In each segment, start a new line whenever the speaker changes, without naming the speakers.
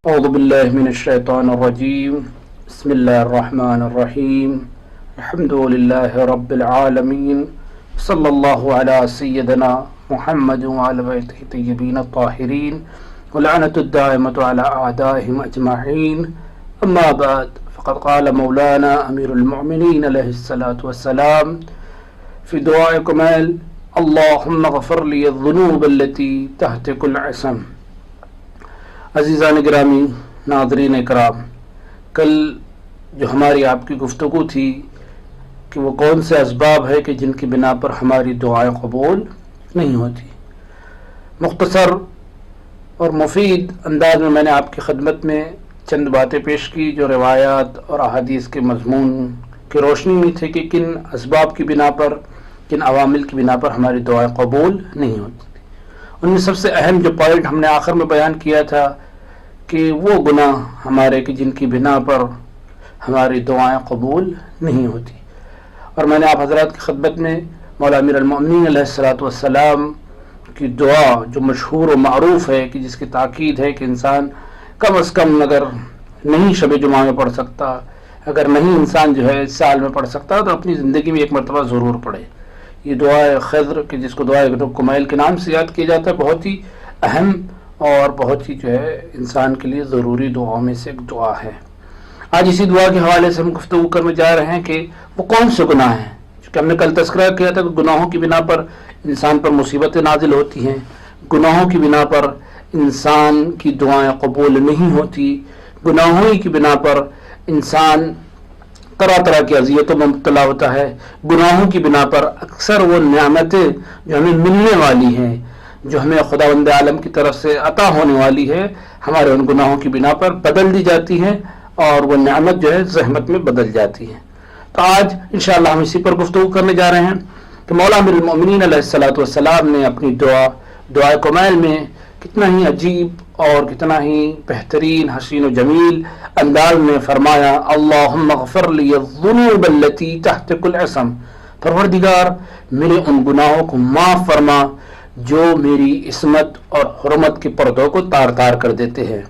اعوذ باللہ من الشیطان الرجیم بسم اللہ الرحمن الرحیم الحمد للہ رب العالمین صلی اللہ علی سیدنا محمد وعلی بیتہ الطیبین الطاہرین ولعنۃ الدائمۃ علی اعدائہم اجمعین اما بعد فقد قال مولانا امیر المؤمنین علیہ الصلاۃ والسلام فی دعاء کمیل اللہم اغفر لی الذنوب التي تہتک العصم۔ عزیزان گرامی، ناظرین اکرام، کل جو ہماری آپ کی گفتگو تھی کہ وہ کون سے اسباب ہے کہ جن کی بنا پر ہماری دعائیں قبول نہیں ہوتی، مختصر اور مفید انداز میں نے آپ کی خدمت میں چند باتیں پیش کی جو روایات اور احادیث کے مضمون کی روشنی میں تھے کہ کن اسباب کی بنا پر، کن عوامل کی بنا پر ہماری دعائیں قبول نہیں ہوتی۔ ان میں سب سے اہم جو پوائنٹ ہم نے آخر میں بیان کیا تھا کہ وہ گناہ ہمارے کہ جن کی بنا پر ہماری دعائیں قبول نہیں ہوتی، اور میں نے آپ حضرات کی خدمت میں مولا امیر المؤمنین علیہ الصلاۃ والسلام کی دعا جو مشہور و معروف ہے کہ جس کی تاکید ہے کہ انسان کم از کم اگر نہیں شب جمعہ میں پڑھ سکتا، اگر نہیں انسان جو ہے سال میں پڑھ سکتا تو اپنی زندگی میں ایک مرتبہ ضرور پڑھے۔ یہ دعائے خضر کہ جس کو دعائے کمیل کے نام سے یاد کیا جاتا ہے، بہت ہی اہم اور بہت ہی جو ہے انسان کے لیے ضروری دعاؤں میں سے ایک دعا ہے۔ آج اسی دعا کے حوالے سے ہم گفتگو کرنے جا رہے ہیں کہ وہ کون سے گناہ ہیں، چونکہ ہم نے کل تذکرہ کیا تھا کہ گناہوں کی بنا پر انسان پر مصیبتیں نازل ہوتی ہیں، گناہوں کی بنا پر انسان کی دعائیں قبول نہیں ہوتی، گناہوں کی بنا پر انسان طرح طرح کی اذیتوں میں مبتلا ہوتا ہے، گناہوں کی بنا پر اکثر وہ نعمتیں جو ہمیں ملنے والی ہیں، جو ہمیں خداوند عالم کی طرف سے عطا ہونے والی ہے، ہمارے ان گناہوں کی بنا پر بدل دی جاتی ہیں اور وہ نعمت جو ہے زحمت میں بدل جاتی ہے۔ تو آج انشاءاللہ ہم اسی پر گفتگو کرنے جا رہے ہیں کہ مولا امیر المؤمنین علیہ الصلاۃ والسلام نے اپنی دعائے کمیل میں کتنا ہی عجیب اور کتنا ہی بہترین حسین و جمیل انداز میں فرمایا، اللہم اغفر لی الذنوب التی تہتک العصم، پروردگار میرے ان گناہوں کو معاف فرما جو میری عصمت اور حرمت کے پردوں کو تار تار کر دیتے ہیں۔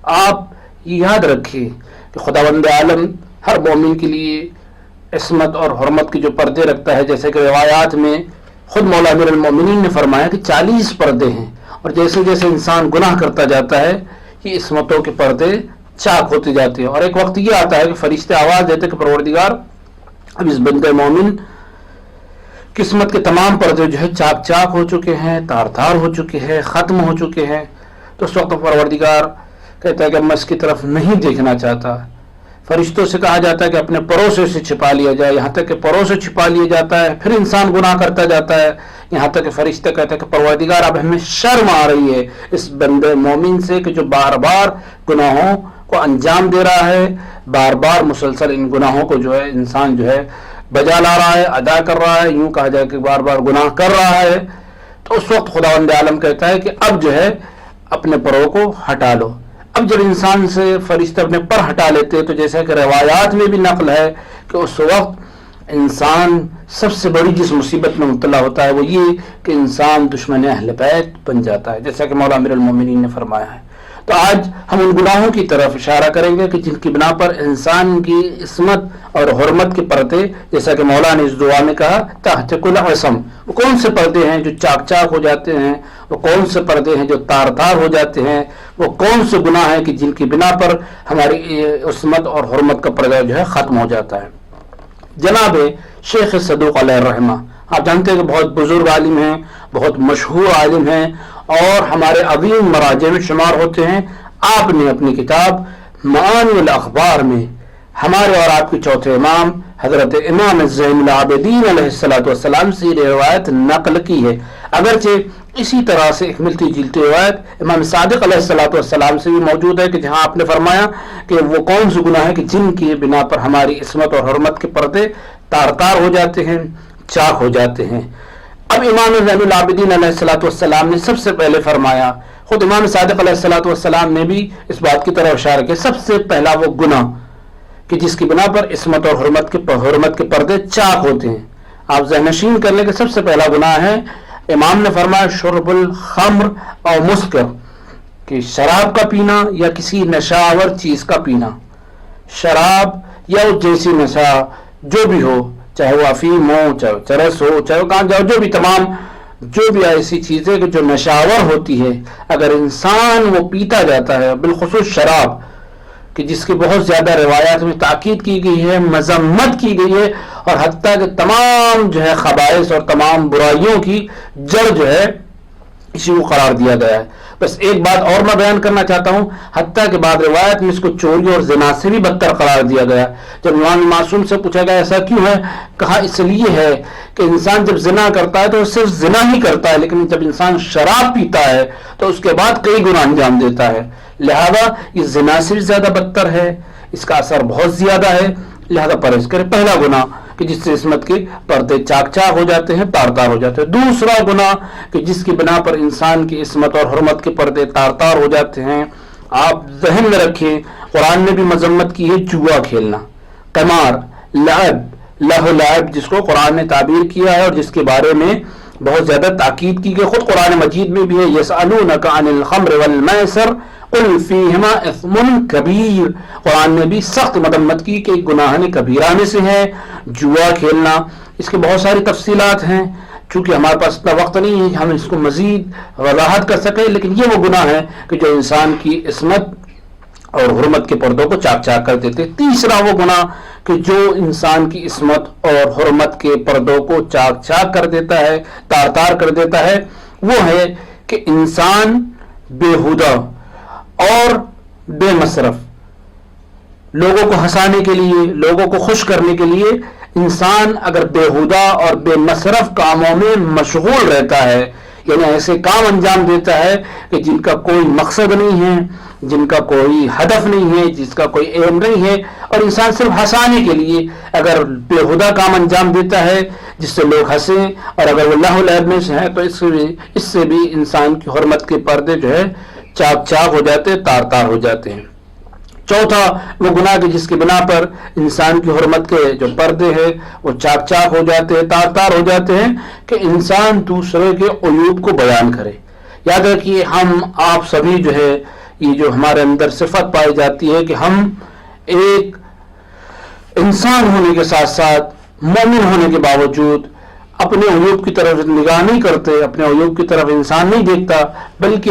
آپ یاد رکھیں کہ خداوند عالم ہر مومن کے لیے عصمت اور حرمت کے جو پردے رکھتا ہے، جیسے کہ روایات میں خود مولا امیر المؤمنین نے فرمایا کہ 40 پردے ہیں، اور جیسے جیسے انسان گناہ کرتا جاتا ہے یہ عصمتوں کے پردے چاک ہوتے جاتے ہیں، اور ایک وقت یہ آتا ہے کہ فرشتے آواز دیتے کہ پروردگار اب اس بندے مومن قسمت کے تمام پردے جو ہے چاک چاک ہو چکے ہیں، تار تار ہو چکے ہیں، ختم ہو چکے ہیں۔ تو اس وقت پروردگار کہتا ہے کہ میں اس کی طرف نہیں دیکھنا چاہتا۔ فرشتوں سے کہا جاتا ہے کہ اپنے پروں سے اسے چھپا لیا جائے، یہاں تک کہ پروں سے چھپا لیا جاتا ہے، پھر انسان گناہ کرتا جاتا ہے، یہاں تک کہ فرشتے کہتے ہیں کہ پروردگار اب ہمیں شرم آ رہی ہے اس بندے مومن سے کہ جو بار بار گناہوں کو انجام دے رہا ہے، بار بار مسلسل ان گناہوں کو جو ہے انسان جو ہے بجا لا رہا ہے، ادا کر رہا ہے، یوں کہا جائے کہ بار بار گناہ کر رہا ہے۔ تو اس وقت خداوند عالم کہتا ہے کہ اب جو ہے اپنے پروں کو ہٹا لو۔ اب جب انسان سے فرشتے اپنے پر ہٹا لیتے تو جیسا کہ روایات میں بھی نقل ہے کہ اس وقت انسان سب سے بڑی جس مصیبت میں مبتلا ہوتا ہے وہ یہ کہ انسان دشمن اہل بیت بن جاتا ہے، جیسا کہ مولا امیر المؤمنین نے فرمایا ہے۔ تو آج ہم ان گناہوں کی طرف اشارہ کریں گے کہ جن کی بنا پر انسان کی عصمت اور حرمت کے پردے، جیسا کہ مولا نے اس دعا میں کہا تہتک العصم، وہ کون سے پردے ہیں جو چاک چاک ہو جاتے ہیں، وہ کون سے پردے ہیں جو تار تار ہو جاتے ہیں، وہ کون سے گناہ ہیں کہ جن کی بنا پر ہماری عصمت اور حرمت کا پردہ جو ہے ختم ہو جاتا ہے۔ جناب شیخ صدوق علیہ الرحمہ، آپ جانتے ہیں کہ بہت بزرگ عالم ہیں، بہت مشہور عالم ہیں اور ہمارے عظیم مراجع میں شمار ہوتے ہیں۔ آپ نے اپنی کتاب معانی الاخبار میں ہمارے اور آپ کے چوتھے امام حضرت امام زین العابدین علیہ الصلوۃ والسلام سے یہ روایت نقل کی ہے، اگرچہ اسی طرح سے ایک ملتی جلتی روایت امام صادق علیہ الصلوۃ والسلام سے بھی موجود ہے کہ جہاں آپ نے فرمایا کہ وہ کون سے گناہ ہیں کہ جن کی بنا پر ہماری عصمت اور حرمت کے پردے تار تار ہو جاتے ہیں، چاک ہو جاتے ہیں۔ اب امام زین العابدین علیہ الصلوۃ والسلام نے سب سے پہلے فرمایا، خود امام صادق علیہ الصلوۃ والسلام نے بھی اس بات کی طرف اشارہ کیا، سب سے پہلا وہ گناہ کہ جس کی بنا پر عصمت اور حرمت کے پردے چاک ہوتے ہیں۔ آپ ذہن نشین کر لیں کہ سب سے پہلا گناہ ہے، امام نے فرمایا شرب الخمر اور مسکر، کہ شراب کا پینا یا کسی نشاور چیز کا پینا، شراب یا جیسی نشہ جو بھی ہو، چاہے وہ افیم ہو، چاہے چرس ہو، چاہے وہ گانجا ہو، جو بھی ایسی چیزیں کہ جو نشاور ہوتی ہے، اگر انسان وہ پیتا جاتا ہے، بالخصوص شراب کہ جس کی بہت زیادہ روایات میں تاکید کی گئی ہے، مذمت کی گئی ہے، اور حتیٰ کہ تمام جو ہے خبائث اور تمام برائیوں کی جڑ جو ہے اسی کو قرار دیا گیا ہے۔ بس ایک بات اور میں بیان کرنا چاہتا ہوں، حتیٰ کہ بعض روایت میں اس کو چوری اور زنا سے بھی بدتر قرار دیا گیا۔ جب امام معصوم سے پوچھا گیا ایسا کیوں ہے، کہا اس لیے ہے کہ انسان جب زنا کرتا ہے تو صرف زنا ہی کرتا ہے، لیکن جب انسان شراب پیتا ہے تو اس کے بعد کئی گناہ انجام دیتا ہے، لہذا یہ زنا سے بھی زیادہ بدتر ہے، اس کا اثر بہت زیادہ ہے، لہذا پرہیز کرے۔ پہلا گناہ کہ جس سے عصمت کے پردے چاک چاک ہو جاتے ہیں، تار تار ہو جاتے ہیں۔ دوسرا گناہ کہ جس کی بنا پر انسان کی عصمت اور حرمت کے پردے تار تار ہو جاتے ہیں، آپ ذہن میں رکھیں قرآن نے بھی مذمت کی ہے جوا کھیلنا، قمار، لہو لعب جس کو قرآن نے تعبیر کیا ہے اور جس کے بارے میں بہت زیادہ تاکید کی گئی، خود قرآن مجید میں بھی ہے یسألونک عن الخمر والمیسر قل فیہما اثم کبیر، قرآن نے بھی سخت مذمت کی کہ گناہ کبیرہ میں سے ہے جوا کھیلنا۔ اس کی بہت ساری تفصیلات ہیں، چونکہ ہمارے پاس اتنا وقت نہیں ہے کہ ہم اس کو مزید وضاحت کر سکیں، لیکن یہ وہ گناہ ہے کہ جو انسان کی عصمت اور حرمت کے پردوں کو چاک چاک کر دیتے۔ تیسرا وہ گناہ کہ جو انسان کی عصمت اور حرمت کے پردوں کو چاک چاک کر دیتا ہے، تار تار کر دیتا ہے، وہ ہے کہ انسان بیہودہ اور بے مصرف، لوگوں کو ہنسانے کے لیے، لوگوں کو خوش کرنے کے لیے انسان اگر بیہودہ اور بے مصرف کاموں میں مشغول رہتا ہے، یعنی ایسے کام انجام دیتا ہے کہ جن کا کوئی مقصد نہیں ہے، جن کا کوئی ہدف نہیں ہے، جس کا کوئی ایم نہیں ہے، اور انسان صرف ہنسانے کے لیے اگر بیہودہ کام انجام دیتا ہے جس سے لوگ ہنسیں، اور اگر وہ لہو لعب میں سے ہے تو اس سے بھی انسان کی حرمت کے پردے جو ہے چاک چاک ہو جاتے، تار تار ہو جاتے ہیں۔ چوتھا وہ گناہ کہ جس کی بنا پر انسان کی حرمت کے جو پردے ہیں وہ چاک چاک ہو جاتے ہیں، تار تار ہو جاتے ہیں، کہ انسان دوسرے کے عیوب کو بیان کرے۔ یاد رکھیے ہم آپ سبھی جو ہے یہ جو ہمارے اندر صفت پائی جاتی ہے کہ ہم ایک انسان ہونے کے ساتھ ساتھ مومن ہونے کے باوجود اپنے عیوب کی طرف نگاہ نہیں کرتے، اپنے عیوب کی طرف انسان نہیں دیکھتا، بلکہ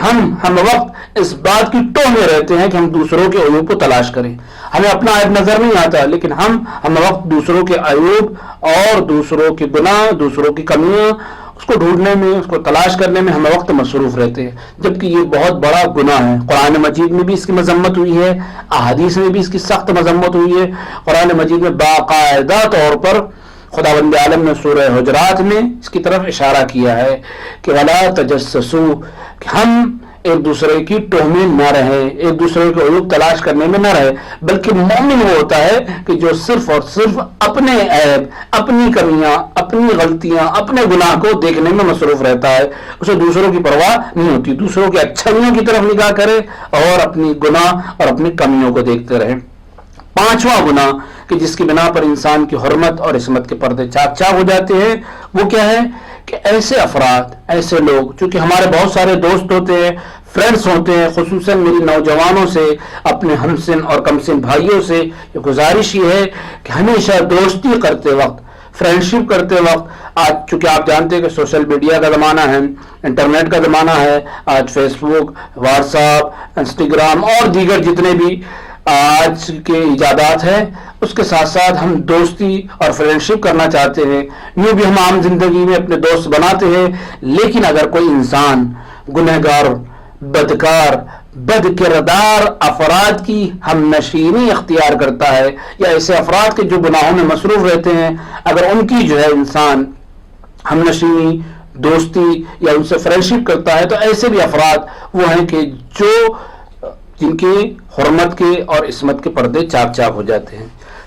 ہم وقت اس بات کی ٹوہ میں رہتے ہیں کہ ہم دوسروں کے عیوب کو تلاش کریں۔ ہمیں اپنا عیب نظر نہیں آتا، لیکن ہم وقت دوسروں کے عیوب اور دوسروں کے گناہ، دوسروں کی کمیاں اس کو ڈھونڈنے میں، اس کو تلاش کرنے میں ہم وقت مصروف رہتے ہیں، جبکہ یہ بہت بڑا گناہ ہے۔ قرآن مجید میں بھی اس کی مذمت ہوئی ہے، احادیث میں بھی اس کی سخت مذمت ہوئی ہے۔ قرآن مجید میں باقاعدہ طور پر خداوند عالم نے سورہ حجرات میں اس کی طرف اشارہ کیا ہے کہ وَلَا تَجَسَّسُوا، کہ ہم ایک دوسرے کی ٹوہ میں نہ رہیں، ایک دوسرے کے عیوب تلاش کرنے میں نہ رہے، بلکہ مومن وہ ہوتا ہے کہ جو صرف اور صرف اپنے عیب، اپنی کمیاں، اپنی غلطیاں، اپنے گناہ کو دیکھنے میں مصروف رہتا ہے، اسے دوسروں کی پرواہ نہیں ہوتی، دوسروں کی اچھائیوں کی طرف نگاہ کرے اور اپنی گناہ اور اپنی کمیوں کو دیکھتے رہے۔ پانچواں گناہ کہ جس کی بنا پر انسان کی حرمت اور عصمت کے پردے چاک چاک ہو جاتے ہیں، وہ کیا ہے کہ ایسے افراد، ایسے لوگ، چونکہ ہمارے بہت سارے دوست ہوتے ہیں، فرینڈس ہوتے ہیں، خصوصاً میری نوجوانوں سے، اپنے ہمسن اور کمسن بھائیوں سے یہ گزارش یہ ہے کہ ہمیشہ دوستی کرتے وقت، فرینڈشپ کرتے وقت، آج چونکہ آپ جانتے ہیں کہ سوشل میڈیا کا زمانہ ہے، انٹرنیٹ کا زمانہ ہے، آج فیس بک، واٹس ایپ، انسٹاگرام اور دیگر جتنے بھی آج کے ایجادات ہیں، اس کے ساتھ ساتھ ہم دوستی اور فرینڈشپ کرنا چاہتے ہیں، یوں بھی ہم عام زندگی میں اپنے دوست بناتے ہیں، لیکن اگر کوئی انسان گنہگار، بدکار، بد کردار افراد کی ہم نشینی اختیار کرتا ہے، یا ایسے افراد کے جو گناہوں میں مصروف رہتے ہیں، اگر ان کی جو ہے انسان ہم نشینی، دوستی یا ان سے فرینڈشپ کرتا ہے، تو ایسے بھی افراد وہ ہیں کہ جن کی حرمت کے اور عصمت کے پردے چاک چاک ہو جاتے ہیں۔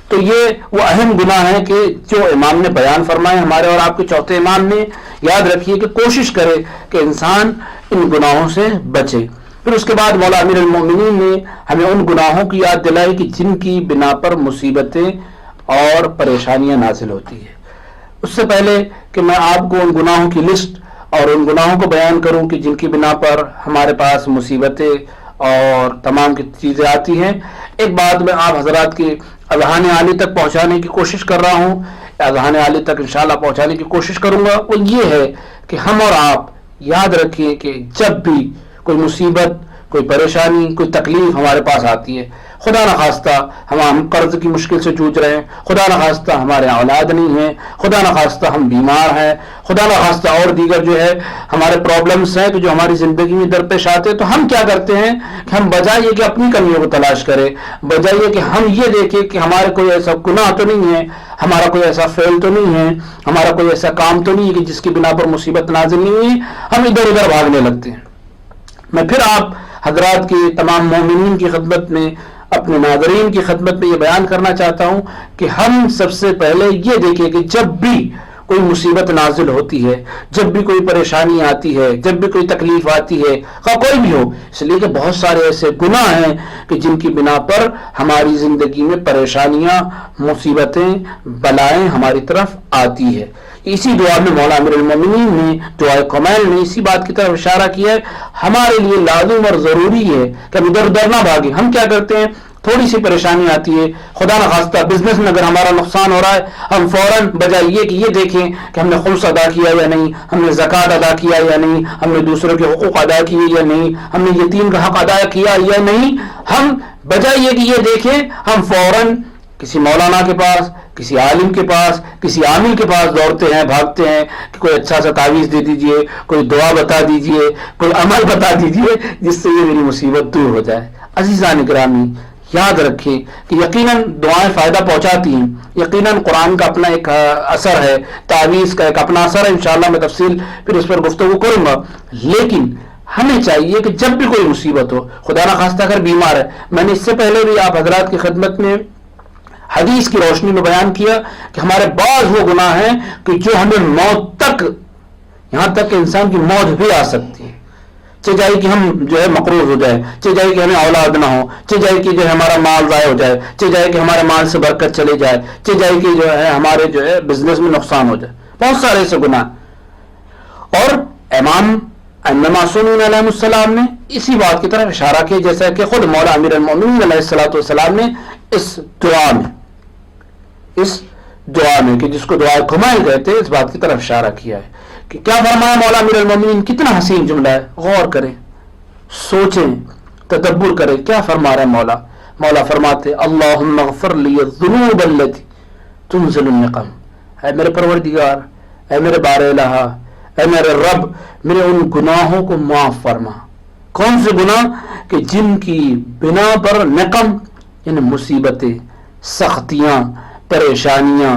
تو یہ وہ اہم گناہ ہے کہ جو امام نے بیان فرمائے، ہمارے اور آپ کے چوتھے امام نے۔ یاد رکھیے کہ کوشش کرے کہ انسان ان گناہوں سے بچے۔ پھر اس کے بعد مولا امیر المومنین نے ہمیں ان گناہوں کی یاد دلائی کہ جن کی بنا پر مصیبتیں اور پریشانیاں نازل ہوتی ہیں۔ اس سے پہلے کہ میں آپ کو ان گناہوں کی لسٹ اور ان گناہوں کو بیان کروں کہ جن کی بنا پر ہمارے پاس مصیبتیں اور تمام کی چیزیں آتی ہیں. ایک بات میں آپ حضرات کی اذہان عالی تک پہنچانے کی کوشش کر رہا ہوں، اذہان عالی تک انشاءاللہ پہنچانے کی کوشش کروں گا، وہ یہ ہے کہ ہم اور آپ یاد رکھیں کہ جب بھی کوئی مصیبت، کوئی پریشانی، کوئی تکلیف ہمارے پاس آتی ہے، خدا نخواستہ ہم قرض کی مشکل سے جوجھ رہے ہیں، خدا نخواستہ ہمارے اولاد نہیں ہیں، خدا نخواستہ ہم بیمار ہیں، خدا نخواستہ اور دیگر جو ہے ہمارے پرابلمس ہیں کہ جو ہماری زندگی میں درپیش آتے ہیں، تو ہم کیا کرتے ہیں کہ ہم بجائے یہ کہ اپنی کمیوں کو تلاش کریں، بجائے یہ کہ ہم یہ دیکھیں کہ ہمارے کوئی ایسا گناہ تو نہیں ہے، ہمارا کوئی ایسا فعل تو نہیں ہے، ہمارا کوئی ایسا کام تو نہیں ہے کہ جس کی بنا پر مصیبت نازل نہیں ہوئی، ہم ادھر ادھر بھاگنے لگتے ہیں. میں پھر آپ حضرات کی تمام مومنین کی خدمت میں، اپنے ناظرین کی خدمت میں یہ بیان کرنا چاہتا ہوں کہ ہم سب سے پہلے یہ دیکھیں کہ جب بھی کوئی مصیبت نازل ہوتی ہے، جب بھی کوئی پریشانی آتی ہے، جب بھی کوئی تکلیف آتی ہے، خواہ کوئی بھی ہو، اس لیے کہ بہت سارے ایسے گناہ ہیں کہ جن کی بنا پر ہماری زندگی میں پریشانیاں، مصیبتیں، بلائیں ہماری طرف آتی ہے. اسی دعا میں مولا امیر المومنین نے دعائے کمیل نے اسی بات کی طرف اشارہ کیا ہے. ہمارے لیے لازم اور ضروری ہے کہ ہم ادھر ادھر نہ بھاگیں. ہم کیا کرتے ہیں، تھوڑی سی پریشانی آتی ہے، خدا نخواستہ بزنس میں اگر ہمارا نقصان ہو رہا ہے، ہم فوراً بجائے یہ کہ یہ دیکھیں کہ ہم نے خمس ادا کیا یا نہیں، ہم نے زکوٰۃ ادا کیا یا نہیں، ہم نے دوسروں کے حقوق ادا کیے یا نہیں، ہم نے یتیم کا حق ادا کیا یا نہیں، ہم بجائے یہ کہ یہ دیکھیں ہم فوراً کسی مولانا کے پاس، کسی عالم کے پاس، کسی عامل کے پاس دوڑتے ہیں، بھاگتے ہیں کہ کوئی اچھا سا تعویذ دے دیجئے، کوئی دعا بتا دیجئے، کوئی عمل بتا دیجئے جس سے یہ میری مصیبت دور ہو جائے. عزیزان گرامی، یاد رکھیں کہ یقیناً دعائیں فائدہ پہنچاتی ہیں، یقیناً قرآن کا اپنا ایک اثر ہے، تعویذ کا ایک اپنا اثر ہے، انشاءاللہ میں تفصیل پھر اس پر گفتگو کروں گا. لیکن ہمیں چاہیے کہ جب بھی کوئی مصیبت ہو، خدا نخواستہ اگر بیمار ہے، میں نے اس سے پہلے بھی آپ حضرات کی خدمت میں حدیث کی روشنی میں بیان کیا کہ ہمارے بعض وہ گناہ ہیں کہ جو ہمیں موت تک، یہاں تک کہ انسان کی موت بھی آ سکتی ہے، چاہے کہ ہم جو ہے مقروض ہو جائے، چاہے کہ ہمیں اولاد نہ ہو، چاہے کہ جو ہے ہمارا مال ضائع ہو جائے، چاہے کہ ہمارے مال سے برکت چلے جائے، چاہے کہ جو ہے ہمارے جو ہے بزنس میں نقصان ہو جائے، بہت سارے ایسے گناہ. اور امام معصومین علیہ السلام نے اسی بات کی طرف اشارہ کیا، جیسا کہ خود مولا امیر المومنین علیہ السلام نے اس دعا میں کہ جس کو دعائے کمائل کہتے ہیں، اس بات کی طرف اشارہ کیا ہے کہ کیا فرمایا مولا امیر المومنین. کتنا حسین جملہ ہے، غور کریں، سوچیں، تدبر کریں. کیا فرما رہے ہیں مولا فرماتے اللہم اغفر لی الذنوب التي تنزل النقم. اے میرے پروردگار، اے میرے بار الہ، اے میرے رب، میرے ان گناہوں کو معاف فرما. کون سے گناہ کہ جن کی بنا پر نقم یعنی مصیبتیں، سختیاں، پریشانیاں،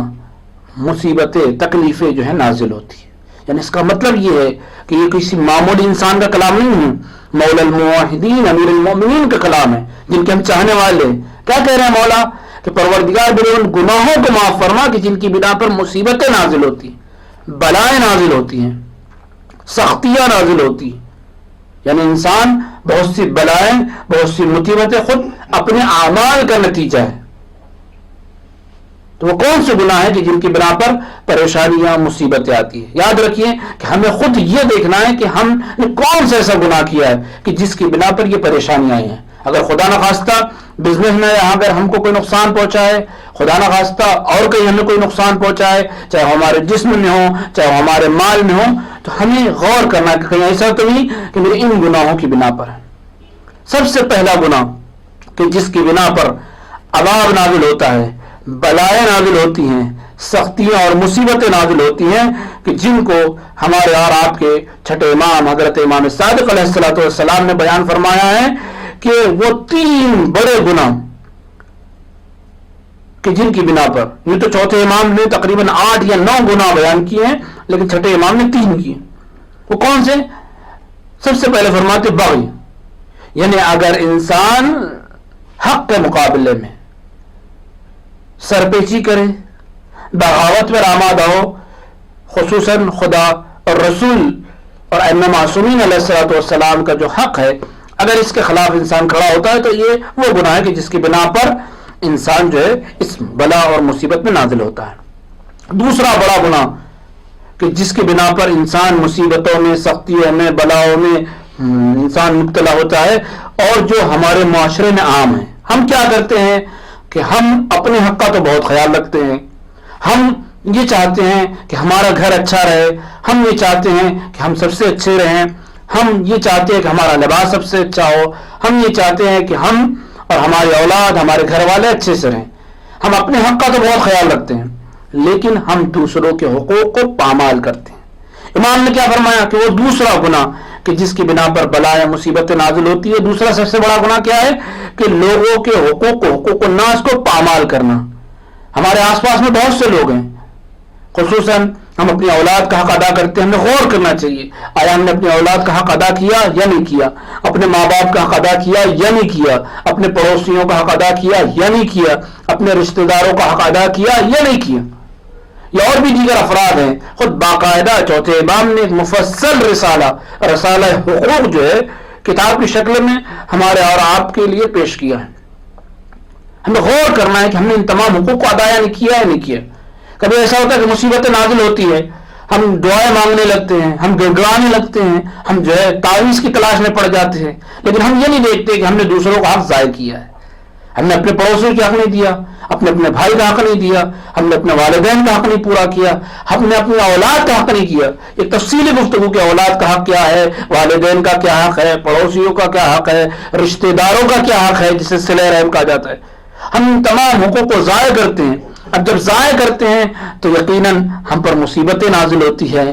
مصیبتیں، تکلیفیں جو ہے نازل ہوتی ہیں. یعنی اس کا مطلب یہ ہے کہ یہ کسی معمولی انسان کا کلام نہیں ہے، مولا الموحدین امیر المومنین کا کلام ہے، جن کے ہم چاہنے والے ہیں. کیا کہہ رہے ہیں مولا کہ پروردگار میرے ان گناہوں کو معاف فرما کہ جن کی بنا پر مصیبتیں نازل ہوتی ہیں، بلائیں نازل ہوتی ہیں، سختیاں نازل ہوتی ہیں. یعنی انسان بہت سی بلائیں، بہت سی مصیبتیں خود اپنے اعمال کا نتیجہ ہے. تو وہ کون سے گناہ ہیں کہ جن کی بنا پر پریشانیاں، مصیبتیں آتی ہیں. یاد رکھیے کہ ہمیں خود یہ دیکھنا ہے کہ ہم نے کون سا ایسا گناہ کیا ہے کہ جس کی بنا پر یہ پریشانیاں آئی ہیں. اگر خدا نخواستہ بزنس میں اگر ہم کو کوئی نقصان پہنچائے، خدا نخواستہ اور کہیں ہمیں کوئی نقصان پہنچائے، چاہے وہ ہمارے جسم میں ہو، چاہے وہ ہمارے مال میں ہو، تو ہمیں غور کرنا کہ کہیں ایسا تو نہیں کہ میرے ان گناہوں کی بنا پر ہے. سب سے پہلا گناہ کہ جس کی بنا پر عذاب نازل ہوتا ہے، بلائیں نازل ہوتی ہیں، سختیاں اور مصیبتیں نازل ہوتی ہیں، کہ جن کو ہمارے اور آپ کے چھٹے امام حضرت امام صادق علیہ السلام نے بیان فرمایا ہے کہ وہ 3 بڑے گناہ کہ جن کی بنا پر، یہ تو چوتھے امام نے تقریباً 8 یا 9 گناہ بیان کیے ہیں، لیکن چھٹے امام نے 3 کیے. وہ کون سے؟ سب سے پہلے فرماتے بغی، یعنی اگر انسان حق کے مقابلے میں سرپیچی کرے، بغاوت میں آمادہ ہو، خصوصاً خدا اور رسول اور ائمہ معصومین علیہ السلام کا جو حق ہے، اگر اس کے خلاف انسان کھڑا ہوتا ہے تو یہ وہ گناہ ہے کہ جس کی بنا پر انسان جو ہے اس بلا اور مصیبت میں نازل ہوتا ہے. دوسرا بڑا گناہ کہ جس کی بنا پر انسان مصیبتوں میں، سختیوں میں، بلاؤں میں انسان مبتلا ہوتا ہے، اور جو ہمارے معاشرے میں عام ہے۔ ہم کیا کرتے ہیں کہ ہم اپنے حق کا تو بہت خیال رکھتے ہیں، ہم یہ چاہتے ہیں کہ ہمارا گھر اچھا رہے، ہم یہ چاہتے ہیں کہ ہم سب سے اچھے رہیں، ہم یہ چاہتے ہیں کہ ہمارا لباس سب سے اچھا ہو، ہم یہ چاہتے ہیں کہ ہم اور ہماری اولاد، ہمارے گھر والے اچھے سے رہیں۔ ہم اپنے حق کا تو بہت خیال رکھتے ہیں، لیکن ہم دوسروں کے حقوق کو پامال کرتے ہیں۔ امام نے کیا فرمایا کہ وہ دوسرا گناہ کہ جس کی بنا پر بلائیں مصیبتیں نازل ہوتی ہے، دوسرا سب سے بڑا گناہ کیا ہے کہ لوگوں کے حقوق الناس کو پامال کرنا۔ ہمارے آس پاس میں بہت سے لوگ ہیں، خصوصاً ہم اپنی اولاد کا حق ادا کرتے ہیں، ہمیں غور کرنا چاہیے آیا ہم نے اپنی اولاد کا حق ادا کیا یا نہیں کیا، اپنے ماں باپ کا حق ادا کیا یا نہیں کیا، اپنے پڑوسیوں کا حق ادا کیا یا نہیں کیا، اپنے رشتہ داروں کا حق ادا کیا یا نہیں کیا۔ یا اور بھی دیگر افراد ہیں، خود باقاعدہ چوتھے امام نے ایک مفصل رسالہ حقوق جو ہے کتاب کی شکل میں ہمارے اور آپ کے لیے پیش کیا ہے۔ ہمیں غور کرنا ہے کہ ہم نے ان تمام حقوق کو ادا نہیں کیا یا نہیں کیا۔ کبھی ایسا ہوتا ہے کہ مصیبتیں نازل ہوتی ہے، ہم دعائیں مانگنے لگتے ہیں، ہم گڑگڑانے لگتے ہیں، ہم جو ہے تعویذ کی تلاش میں پڑ جاتے ہیں، لیکن ہم یہ نہیں دیکھتے کہ ہم نے دوسروں کا حق ضائع کیا ہے۔ ہم نے اپنے پڑوسیوں کا حق نہیں دیا، اپنے بھائی کا حق نہیں دیا، ہم نے اپنے والدین کا حق نہیں پورا کیا، ہم نے اپنی اولاد کا حق نہیں کیا۔ ایک تفصیلی گفتگو کہ اولاد کا حق کیا ہے، والدین کا کیا حق ہے، پڑوسیوں کا کیا حق ہے، رشتہ داروں کا کیا حق ہے جسے صلہ رحم کہا جاتا ہے۔ ہم ان تمام حقوق کو ضائع کرتے ہیں۔ اب جب ضائع کرتے ہیں تو یقیناً ہم پر مصیبتیں نازل ہوتی ہیں،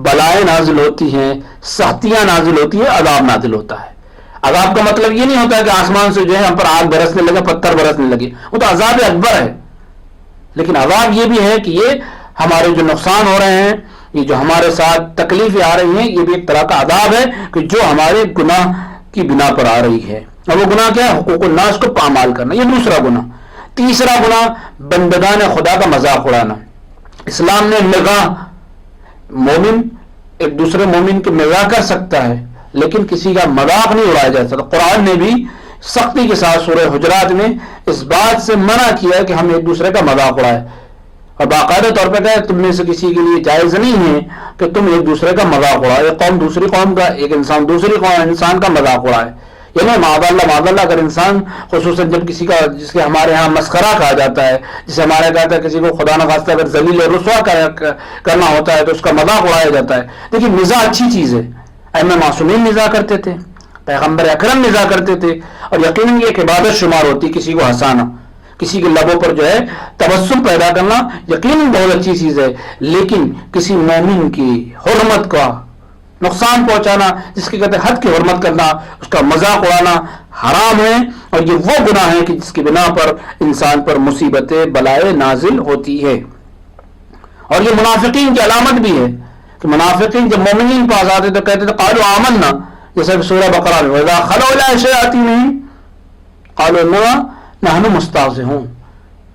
بلائیں نازل ہوتی ہیں، سختیاں نازل ہوتی ہیں، عذاب نازل ہوتا ہے۔ عذاب کا مطلب یہ نہیں ہوتا کہ آسمان سے جو ہے ہم پر آگ برسنے لگے، پتھر برسنے لگے، وہ تو عذاب اکبر ہے۔ لیکن عذاب یہ بھی ہے کہ یہ ہمارے جو نقصان ہو رہے ہیں، یہ جو ہمارے ساتھ تکلیفیں آ رہی ہیں، یہ بھی ایک طرح کا عذاب ہے کہ جو ہمارے گناہ کی بنا پر آ رہی ہے۔ اور وہ گناہ کیا ہے؟ حقوق الناس کو پامال کرنا، یہ دوسرا گناہ۔ تیسرا گناہ بندگان خدا کا مذاق اڑانا۔ اسلام نے مزاح، مومن ایک دوسرے مومن کے مزاح کر سکتا ہے لیکن کسی کا مذاق نہیں اڑایا جا سکتا۔ قرآن نے بھی سختی کے ساتھ سورہ حجرات میں اس بات سے منع کیا ہے کہ ہم ایک دوسرے کا مذاق اڑائے، اور باقاعدہ طور پہ کہا ہے تم میں سے کسی کے لیے جائز نہیں ہے کہ تم ایک دوسرے کا مذاق اڑائے، ایک قوم دوسری قوم کا، ایک انسان دوسری قوم انسان کا مذاق اڑائے۔ یعنی معاذ اللہ اگر انسان، خصوصاً جب کسی کا جس کے ہمارے ہاں مسخرہ کہا جاتا ہے، جسے ہمارے کہتا ہے کسی کو خدا نخواستہ اگر ذلیل اور رسوا کرنا ہوتا ہے تو اس کا مذاق اڑایا جاتا ہے۔ لیکن مزاح اچھی چیز ہے، ائمہ معصومین مزاح کرتے تھے، پیغمبر اکرم مزاح کرتے تھے، اور یقیناً یہ ایک عبادت شمار ہوتی، کسی کو ہنسانا، کسی کے لبوں پر جو ہے تبسم پیدا کرنا یقیناً بہت اچھی چیز ہے، لیکن کسی مومن کی حرمت کا نقصان پہنچانا، جس کی کہتے ہیں حد کی حرمت کرنا، اس کا مذاق اڑانا حرام ہے، اور یہ وہ گناہ ہے کہ جس کی بنا پر انسان پر مصیبتیں بلائیں نازل ہوتی ہے۔ اور یہ منافقین کی علامت بھی ہے کہ منافقین جب مومنین پاس آتے تو کہتے تھے قالوا آمنا، جیسے سورہ بقرہ میں وَإِذَا خَلَوْا إِلَىٰ شَيَاطِینِهِمْ قَالُوا إِنَّمَا نَحْنُ مُسْتَهْزِئُونَ،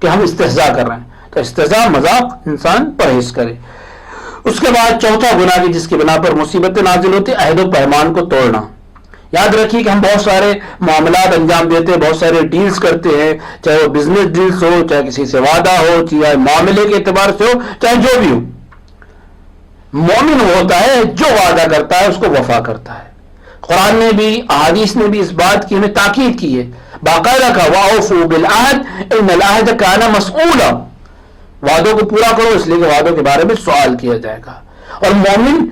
کہ ہم استہزاء کر رہے ہیں۔ تو استہزاء، مذاق انسان پرہیز کرے۔ اس کے بعد چوتھا گناہ کی جس کی بنا پر مصیبتیں نازل ہوتی، عہد و پیمان کو توڑنا۔ یاد رکھیے کہ ہم بہت سارے معاملات انجام دیتے ہیں، بہت سارے ڈیلز کرتے ہیں، چاہے وہ بزنس ڈیلز ہو، چاہے کسی سے وعدہ ہو، چاہے معاملے کے اعتبار سے ہو، چاہے جو بھی ہو۔ مومن وہ ہوتا ہے جو وعدہ کرتا ہے اس کو وفا کرتا ہے۔ قرآن نے بھی، احادیث نے بھی اس بات کی ہمیں تاکید کی ہے، باقاعدہ کہا وَأَوْفُوا بِالْعَهْدِ إِنَّ الْعَهْدَ كَانَ مَسْئُولًا، وعدوں کو پورا کرو اس لیے کہ وعدوں کے بارے میں سوال کیا جائے گا۔ اور مومن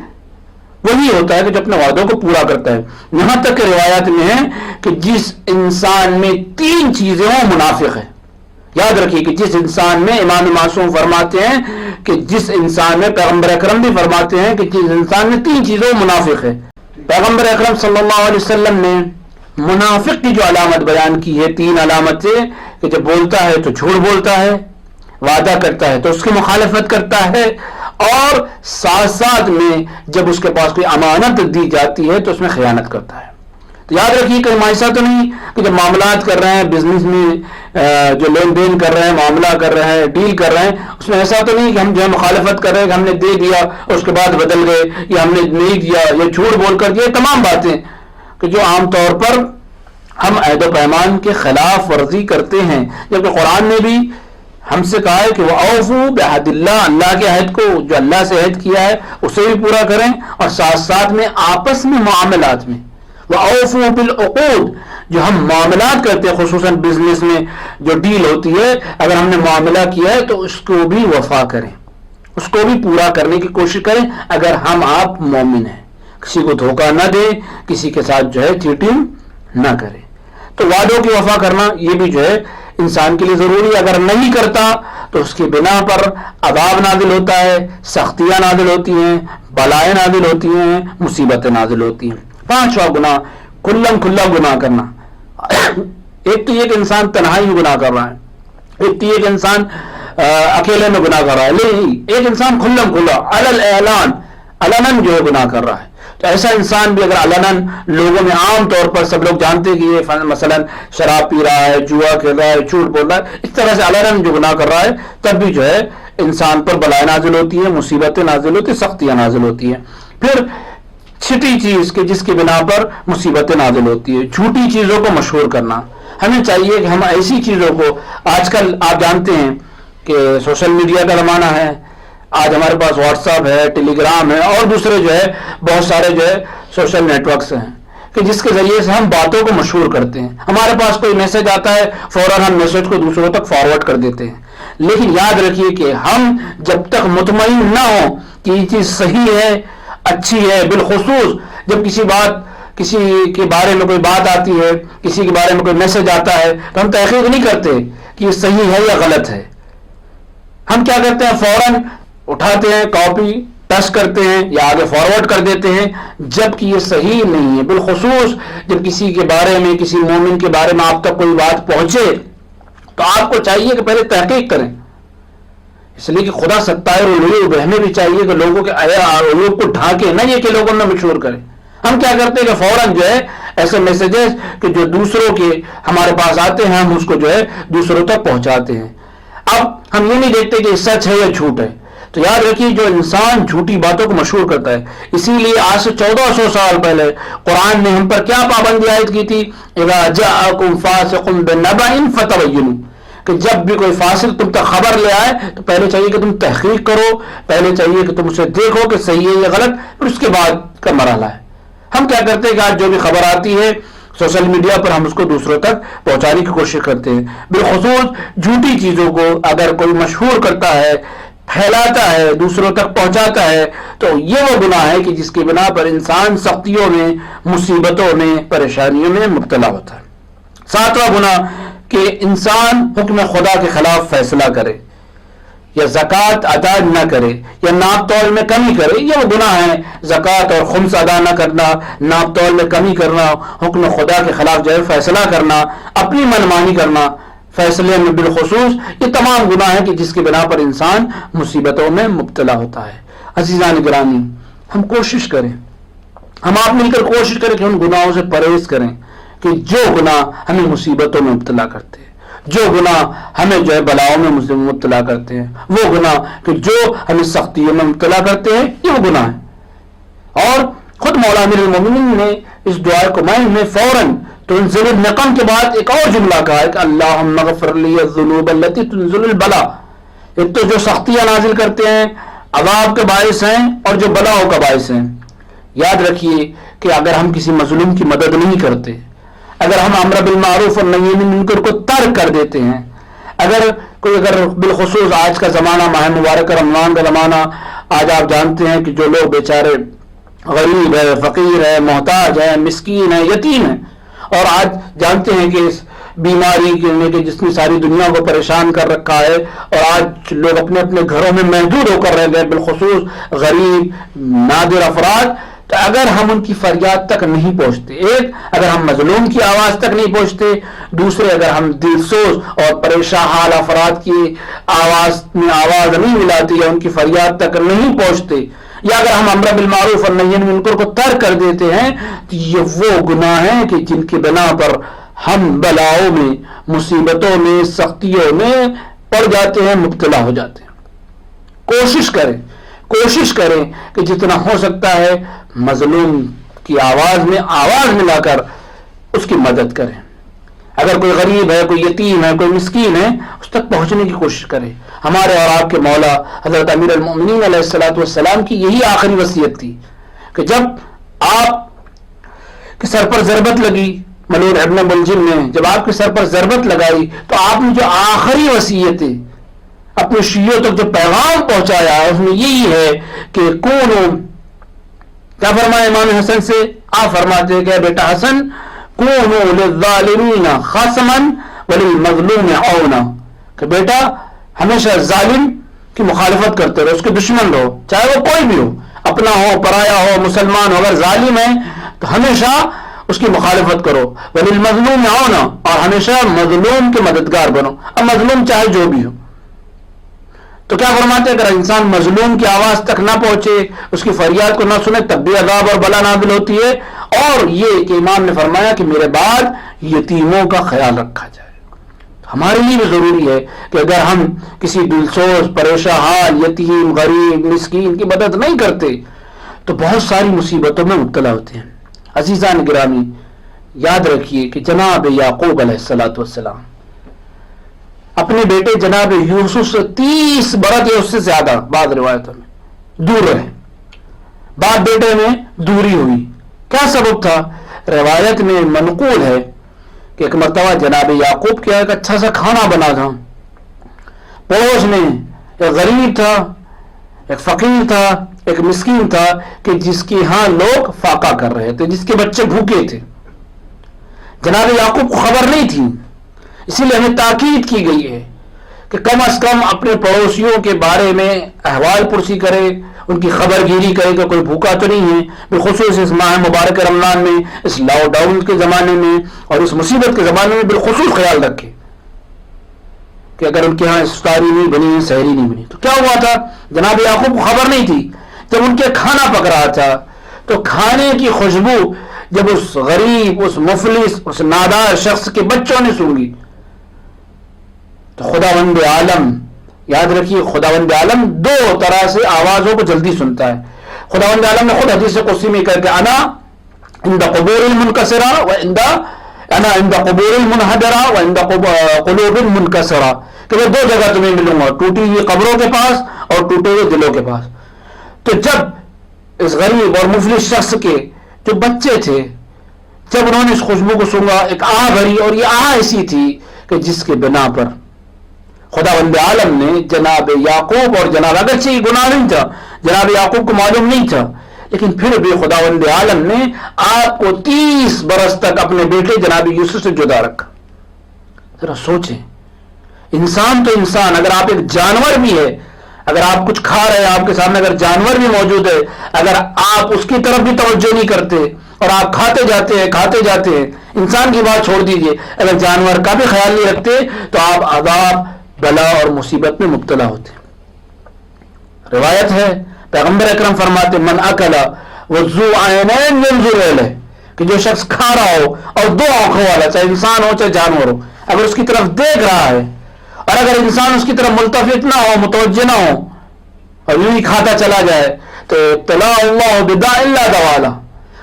وہی ہوتا ہے کہ جو اپنے وعدوں کو پورا کرتا ہے۔ یہاں تک کہ روایات میں ہے کہ جس انسان میں تین چیزیں ہوں منافق ہے۔ یاد رکھیے کہ جس انسان میں، امام معصوم فرماتے ہیں کہ جس انسان میں، پیغمبر اکرم بھی فرماتے ہیں کہ جس انسان میں تین چیزیں منافق ہے۔ پیغمبر اکرم صلی اللہ علیہ وسلم نے منافق کی جو علامت بیان کی ہے، تین علامتیں، کہ جب بولتا ہے تو جھوٹ بولتا ہے، وعدہ کرتا ہے تو اس کی مخالفت کرتا ہے، اور ساتھ ساتھ میں جب اس کے پاس کوئی امانت دی جاتی ہے تو اس میں خیانت کرتا ہے۔ تو یاد رکھیے کہ ایسا تو نہیں کہ جب معاملات کر رہے ہیں، بزنس میں جو لین دین کر رہے ہیں، معاملہ کر رہے ہیں، ڈیل کر رہے ہیں، اس میں ایسا تو نہیں کہ ہم جو ہے مخالفت کر رہے ہیں کہ ہم نے دے دیا اور اس کے بعد بدل گئے، یا ہم نے نہیں دیا، یا جھوٹ بول کر دیا، تمام باتیں کہ جو عام طور پر ہم عہد و پیمان کے خلاف ورزی کرتے ہیں، جبکہ قرآن نے بھی ہم سے کہا ہے کہ وَأَوْفُوا بِعَهْدِ اللَّهِ، اللہ کے عہد کو جو اللہ سے عہد کیا ہے اسے بھی پورا کریں، اور ساتھ ساتھ میں آپس میں معاملات میں وَأَوْفُوا بِالْعُقُودِ، جو ہم معاملات کرتے ہیں خصوصاً بزنس میں جو ڈیل ہوتی ہے، اگر ہم نے معاملہ کیا ہے تو اس کو بھی وفا کریں، اس کو بھی پورا کرنے کی کوشش کریں اگر ہم آپ مومن ہیں، کسی کو دھوکہ نہ دیں، کسی کے ساتھ جو ہے چیٹنگ نہ کریں۔ تو وعدوں کی وفا کرنا یہ بھی جو ہے انسان کے لیے ضروری ہے، اگر نہیں کرتا تو اس کی بنا پر عذاب نازل ہوتا ہے، سختیاں نازل ہوتی ہیں، بلائیں نازل ہوتی ہیں، مصیبتیں نازل ہوتی ہیں۔ پانچواں گناہ کھلم کھلا گناہ کرنا۔ ایک تو یہ کہ انسان تنہائی میں گناہ کر رہا ہے، ایک تو یہ کہ انسان اکیلے میں گناہ کر رہا ہے، نہیں، ایک انسان کھلم کھلا علناً جو ہے گناہ کر رہا ہے۔ تو ایسا انسان بھی اگر علناً لوگوں میں عام طور پر سب لوگ جانتے ہیں کہ یہ مثلا شراب پی رہا ہے، جوا کھیل رہا ہے، جھوٹ بول رہا ہے، اس طرح سے علناً جو گناہ کر رہا ہے، تب بھی جو ہے انسان پر بلائیں نازل ہوتی ہیں، مصیبتیں نازل ہوتی ہیں، سختیاں نازل ہوتی ہیں۔ پھر چھٹی چیز کہ جس کی بنا پر مصیبتیں نازل ہوتی ہے، جھوٹی چیزوں کو مشہور کرنا۔ ہمیں چاہیے کہ ہم ایسی چیزوں کو، آج کل آپ جانتے ہیں کہ سوشل میڈیا کا زمانہ ہے، آج ہمارے پاس واٹس ایپ ہے، ٹیلی گرام ہے، اور دوسرے جو ہے بہت سارے جو ہے سوشل نیٹ ورکس ہیں کہ جس کے ذریعے سے ہم باتوں کو مشہور کرتے ہیں۔ ہمارے پاس کوئی میسج آتا ہے، فوراً ہم میسج کو دوسروں تک فارورڈ کر دیتے ہیں، لیکن یاد رکھیے کہ ہم جب تک مطمئن نہ ہوں کہ یہ چیز صحیح ہے، اچھی ہے، بالخصوص جب کسی کے بارے میں کوئی بات آتی ہے، کسی کے بارے میں کوئی میسج آتا ہے، تو ہم تحقیق نہیں کرتے کہ یہ صحیح ہے یا غلط ہے۔ ہم کیا کرتے ہیں، فوراً اٹھاتے ہیں، کاپی ٹچ کرتے ہیں یا آگے فارورڈ کر دیتے ہیں، جبکہ یہ صحیح نہیں ہے۔ بالخصوص جب کسی کے بارے میں، کسی مومن کے بارے میں آپ تک کوئی بات پہنچے تو آپ کو چاہیے کہ پہلے تحقیق کریں، اس لیے کہ خدا ستائر الغیوب، ہمیں بھی چاہیے کہ لوگوں کے عیوب کو ڈھانکے، نہ یہ کہ لوگوں میں مشہور کریں۔ ہم کیا کرتے ہیں کہ فوراً جو ہے ایسے میسیجز کہ جو دوسروں کے ہمارے پاس آتے ہیں، ہم اس کو جو ہے دوسروں تک پہنچاتے ہیں۔ اب ہم یہ نہیں دیکھتے کہ سچ ہے یا جھوٹ ہے۔ تو یاد رکھیے جو انسان جھوٹی باتوں کو مشہور کرتا ہے، اسی لیے آج سے 1400 سال پہلے قرآن نے ہم پر کیا پابندی عائد کی تھی، اذا جاءکم فاسق بنبأ فتبینوا، کہ جب بھی کوئی فاسق تم تک خبر لے آئے تو پہلے چاہیے کہ تم تحقیق کرو، پہلے چاہیے کہ تم اسے دیکھو کہ صحیح ہے یا غلط، پھر اس کے بعد کا مرحلہ ہے۔ ہم کیا کرتے ہیں کہ آج جو بھی خبر آتی ہے سوشل میڈیا پر ہم اس کو دوسروں تک پہنچانے کی کوشش کرتے ہیں، بالخصوص جھوٹی چیزوں کو اگر کوئی مشہور کرتا ہے، پھیلاتا ہے، دوسروں تک پہنچاتا ہے، تو یہ وہ گناہ ہے کہ جس کی بنا پر انسان سختیوں میں، مصیبتوں میں، پریشانیوں میں مبتلا ہوتا ہے۔ ساتواں گناہ کہ انسان حکم خدا کے خلاف فیصلہ کرے، یا زکوٰۃ ادا نہ کرے، یا ناپ تول میں کمی کرے، یہ وہ گناہ ہے۔ زکوٰۃ اور خمس ادا نہ کرنا، ناپ تول میں کمی کرنا، حکم خدا کے خلاف جو ہے فیصلہ کرنا، اپنی منمانی کرنا فیصلے میں، بالخصوص یہ تمام گناہ ہیں کہ جس کی بنا پر انسان مصیبتوں میں مبتلا ہوتا ہے۔ عزیزان گرامی، ہم کوشش کریں، ہم آپ مل کر کوشش کریں کہ ان گناہوں سے پرہیز کریں کہ جو گناہ ہمیں مصیبتوں میں مبتلا کرتے ہیں، جو گناہ ہمیں جو ہے بلاؤں میں مبتلا کرتے ہیں، وہ گناہ کہ جو ہمیں سختیوں میں مبتلا کرتے ہیں، یہ وہ گناہ ہیں۔ اور خود مولا امیر المومنین نے اس دعا کو میں فوراً تنزل النقم کے بعد ایک اور جملہ کہا ہے کہ اللہم اغفر لی الذنوب التي تنزل البلا۔ ایک تو جو سختیاں نازل کرتے ہیں، عذاب کے باعث ہیں، اور جو بلاؤں کا باعث ہیں۔ یاد رکھیے کہ اگر ہم کسی مظلوم کی مدد نہیں کرتے، اگر ہم امر بالمعروف اور نہی عن المنکر کو ترک کر دیتے ہیں، اگر بالخصوص آج کا زمانہ ماہ مبارک رمضان کا زمانہ، آج آپ جانتے ہیں کہ جو لوگ بیچارے غریب ہے، فقیر ہے، محتاج ہے، مسکین ہے، یتیم ہے، اور آج جانتے ہیں کہ اس بیماری کے جس نے ساری دنیا کو پریشان کر رکھا ہے، اور آج لوگ اپنے اپنے گھروں میں محدود ہو کر رہ گئے، بالخصوص غریب نادر افراد۔ تو اگر ہم ان کی فریاد تک نہیں پہنچتے، ایک اگر ہم مظلوم کی آواز تک نہیں پہنچتے، دوسرے اگر ہم دلسوز اور پریشان حال افراد کی آواز میں آواز نہیں ملاتے یا ان کی فریاد تک نہیں پہنچتے، یا اگر ہم امر بالمعروف اور نہی عن المنکر کو ترک کر دیتے ہیں، تو یہ وہ گناہ ہیں کہ جن کی بنا پر ہم بلاؤں میں، مصیبتوں میں، سختیوں میں پڑ جاتے ہیں، مبتلا ہو جاتے ہیں۔ کوشش کریں کہ جتنا ہو سکتا ہے مظلوم کی آواز میں آواز ملا کر اس کی مدد کریں۔ اگر کوئی غریب ہے، کوئی یتیم ہے، کوئی مسکین ہے، اس تک پہنچنے کی کوشش کرے. ہمارے اور آپ کے مولا حضرت امیر المؤمنین علیہ الصلوۃ والسلام کی یہی آخری وصیت تھی کہ جب آپ کے سر پر ضربت لگی، ملعون ابن ملجم نے جب آپ کے سر پر ضربت لگائی، تو آپ نے جو آخری وصیت اپنے شیعوں تک جو پیغام پہنچایا اس میں یہی ہے کہ کونو، کیا فرمایا امام حسن سے؟ آپ فرماتے کہ بیٹا حسن، کونو للظالمین خصما وللمظلوم عونا، کہ بیٹا ہمیشہ ظالم کی مخالفت کرتے رہو، اس کے دشمن رہو، چاہے وہ کوئی بھی ہو، اپنا ہو، پرایا ہو، مسلمان ہو. اگر ظالم ہے تو ہمیشہ اس کی مخالفت کرو. وللمظلوم عونا، اور ہمیشہ مظلوم کے مددگار بنو. اب مظلوم چاہے جو بھی ہو. تو کیا فرماتے ہیں؟ اگر انسان مظلوم کی آواز تک نہ پہنچے، اس کی فریاد کو نہ سنے، تب بھی عذاب اور بلا نازل ہوتی ہے. اور یہ کہ امام نے فرمایا کہ میرے بعد یتیموں کا خیال رکھا جائے. ہمارے لیے بھی ضروری ہے کہ اگر ہم کسی دلسوز، پریشان حال، یتیم، غریب، مسکین کی مدد نہیں کرتے تو بہت ساری مصیبتوں میں مبتلا ہوتے ہیں. عزیزان گرامی، یاد رکھیے کہ جناب یعقوب علیہ الصلوۃ والسلام اپنے بیٹے جناب یوسف سے 30 برس یا اس سے زیادہ بعض روایتوں میں دور رہے. باپ بیٹے میں دوری ہوئی. کیا سبب تھا؟ روایت میں منقول ہے کہ ایک مرتبہ جناب یعقوب کیا ایک اچھا سا کھانا بنا تھا. پڑوس میں ایک غریب تھا، ایک فقیر تھا، ایک مسکین تھا کہ جس کے ہاں لوگ فاقہ کر رہے تھے، جس کے بچے بھوکے تھے. جناب یعقوب کو خبر نہیں تھی، اسی لیے ہمیں تاکید کی گئی ہے کہ کم از کم اپنے پڑوسیوں کے بارے میں احوال پرسی کرے، ان کی خبر گیری کرے کہ کوئی بھوکا تو نہیں ہے. بالخصوص اس ماہ مبارک رمضان میں، اس لاک ڈاؤن کے زمانے میں اور اس مصیبت کے زمانے میں بالخصوص خیال رکھے کہ اگر ان کے ہاں افطاری نہیں بنی، سحری نہیں بنی. تو کیا ہوا تھا؟ جناب یعقوب کو خبر نہیں تھی. جب ان کے کھانا پک رہا تھا تو کھانے کی خوشبو جب اس غریب، اس مفلس، اس نادار شخص کے بچوں نے سونگی تو خداوند عالم، یاد رکھیے خداوند عالم دو طرح سے آوازوں کو جلدی سنتا ہے. خداوند عالم نے خود حدیث قدسی میں کہا کہ انا عند قبور المنکسرہ و انا عند قبور المنحدرہ و عند قلوب المنکسرہ، کہ میں دو جگہ تمہیں ملوں گا، ٹوٹی ہوئی قبروں کے پاس اور ٹوٹے ہوئے دلوں کے پاس. تو جب اس غریب اور مفلس شخص کے جو بچے تھے، جب انہوں نے اس خوشبو کو سونگا، ایک آہ بھری، اور یہ آہ ایسی تھی کہ جس کے بنا پر خداوند عالم نے جناب یعقوب، اور جناب اگرچہ یہ گناہ نہیں تھا، جناب یعقوب کو معلوم نہیں تھا، لیکن پھر بھی خداوند عالم نے آپ کو 30 برس تک اپنے بیٹے جناب یوسف سے جدا رکھا. ذرا سوچیں، انسان تو انسان، اگر آپ ایک جانور بھی ہے، اگر آپ کچھ کھا رہے ہیں، آپ کے سامنے اگر جانور بھی موجود ہے، اگر آپ اس کی طرف بھی توجہ نہیں کرتے اور آپ کھاتے جاتے ہیں، انسان کی بات چھوڑ دیجئے، اگر جانور کا بھی خیال نہیں رکھتے تو آپ عذاب، بلا اور مصیبت میں مبتلا ہوتے. روایت ہے پیغمبر اکرم فرماتے من اکل وذو عینین ینظر الیہ، کہ جو شخص کھا رہا ہو اور دو آنکھوں والا، چاہے انسان ہو چاہے جانور ہو، اگر اس کی طرف دیکھ رہا ہے اور اگر انسان اس کی طرف ملتفت نہ ہو، متوجہ نہ ہو اور یوں ہی کھاتا چلا جائے، تو ابتلا اللہ بداء لا دواء لہ،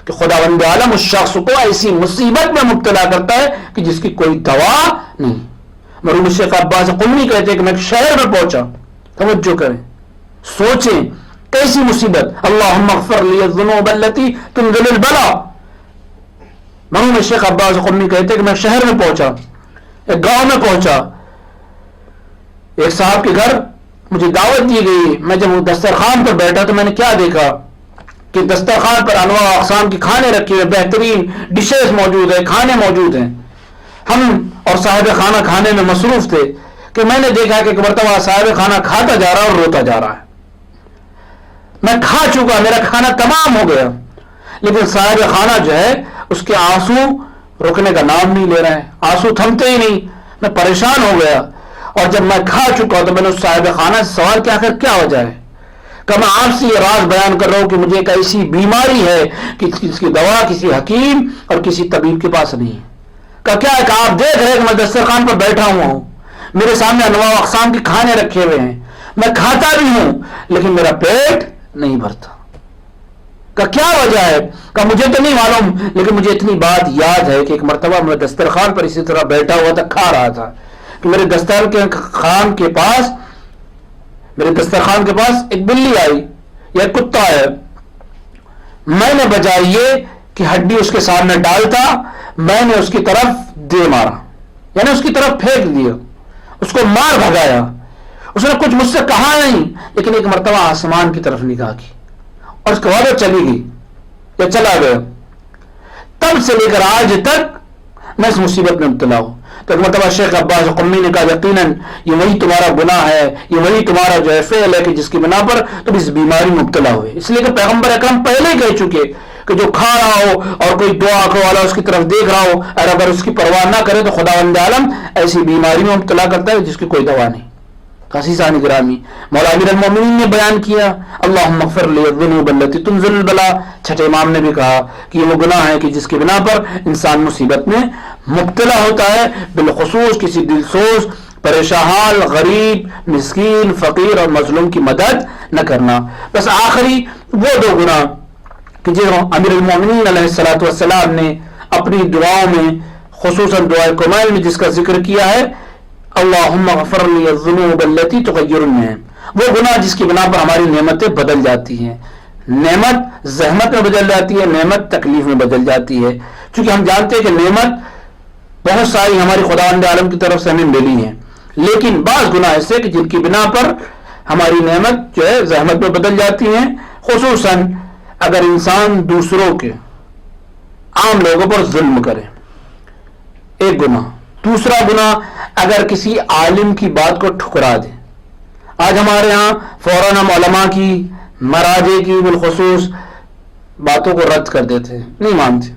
کہ خداوند عالم اس شخص کو ایسی مصیبت میں مبتلا کرتا ہے کہ جس کی کوئی دوا نہیں. مرحوم شیخ عباس قمی کہتے ہیں کہ میں ایک شہر میں پہنچا، توجہ کریں، سوچیں کیسی مصیبت. اللہم اغفر لی الذنوب التی تنزل البلا. مرحوم شیخ عباس قمی کہتے ہیں کہ میں شہر میں پہنچا، ایک گاؤں میں پہنچا، ایک صاحب کے گھر مجھے دعوت دی گئی. میں جب وہ دسترخوان پر بیٹھا تو میں نے کیا دیکھا کہ دسترخوان پر انواع اقسام کے کھانے رکھے ہوئے، بہترین ڈشز موجود ہیں، کھانے موجود ہیں. ہم اور صاحب خانہ کھانے میں مصروف تھے کہ میں نے دیکھا کہ ایک مرتبہ صاحب خانہ کھاتا جا رہا اور روتا جا رہا ہے. میں کھا چکا، میرا کھانا تمام ہو گیا، لیکن صاحب خانہ جو ہے اس کے آنسو رکنے کا نام نہیں لے رہے ہیں، آنسو تھمتے ہی نہیں. میں پریشان ہو گیا، اور جب میں کھا چکا تو میں نے اس صاحب خانہ سے سوال کیا کر کیا وجہ ہے، کہ میں آپ سے یہ راز بیان کر رہا ہوں کہ مجھے ایک ایسی بیماری ہے کہ اس کی دوا کسی حکیم اور کسی طبیب کے پاس نہیں ہے. کہ کیا ہے کہ آپ دیکھ رہے کہ میں دسترخوان پر بیٹھا ہوا ہوں، میرے سامنے انواع اقسام کے کھانے رکھے ہوئے ہیں، میں کھاتا بھی ہوں لیکن میرا پیٹ نہیں بھرتا. کہ کیا وجہ ہے؟ کہ مجھے تو نہیں معلوم لیکن مجھے اتنی بات یاد ہے کہ ایک مرتبہ میں دسترخوان پر اسی طرح بیٹھا ہوا تھا، کھا رہا تھا، کہ میرے دسترخوان کے پاس ایک بلی آئی یا ایک کتا ہے، میں نے بجائے یہ کہ ہڈی اس کے سامنے ڈالتا، میں نے اس کی طرف دے مارا، یعنی اس کی طرف پھینک دیا، اس کو مار بھگایا۔ اس نے کچھ مجھ سے کہا نہیں لیکن ایک مرتبہ آسمان کی طرف نگاہ کی اور اس کے بعد وہ چلی گئی یا چلا گیا۔ تب سے لے کر آج تک میں اس مصیبت میں مبتلا ہوں۔ تو ایک مرتبہ شیخ عباس قمی نے کہا یقیناً یہ وہی تمہارا گناہ ہے، یہ وہی تمہارا جو ہے فعل ہے کہ جس کی بنا پر تم اس بیماری میں مبتلا ہوئے، اس لیے کہ پیغمبر اکرم پہلے ہی کہہ چکے کہ جو کھا رہا ہو اور کوئی دعا والا اس کی طرف دیکھ رہا ہو اور اگر اس کی پرواہ نہ کرے تو خداوند عالم ایسی بیماری میں مبتلا کرتا ہے جس کی کوئی دوا نہیں۔ عزیزان گرامی، مولا امیر المومنین نے بیان کیا اللہم اغفر لی الذنوب التی تنزل البلا، چھٹے امام نے بھی کہا کہ یہ وہ گناہ ہے کہ جس کی بنا پر انسان مصیبت میں مبتلا ہوتا ہے، بالخصوص کسی دلسوز، پریشان حال، غریب، مسکین، فقیر اور مظلوم کی مدد نہ کرنا۔ بس آخری وہ دو گناہ کہ جو امیر المومنین علیہ السلام نے اپنی دعاؤں میں خصوصاً دعائے کمیل میں جس کا ذکر کیا ہے، اللہم اغفر لی الذنوب التی تغیر النعم، وہ گناہ جس کی بنا پر ہماری نعمتیں بدل جاتی ہیں، نعمت زحمت میں بدل جاتی ہے، نعمت تکلیف میں بدل جاتی ہے، چونکہ ہم جانتے ہیں کہ نعمت بہت ساری ہماری خداوند عالم کی طرف سے ہمیں ملی ہیں، لیکن بعض گناہ ایسے کہ جن کی بنا پر ہماری نعمت جو ہے زحمت میں بدل جاتی ہیں، خصوصاً اگر انسان دوسروں کے عام لوگوں پر ظلم کرے، ایک گناہ۔ دوسرا گناہ اگر کسی عالم کی بات کو ٹھکرا دے۔ آج ہمارے ہاں فوراً ہم علماء کی، مراجع کی بالخصوص باتوں کو رد کر دیتے ہیں، نہیں مانتے۔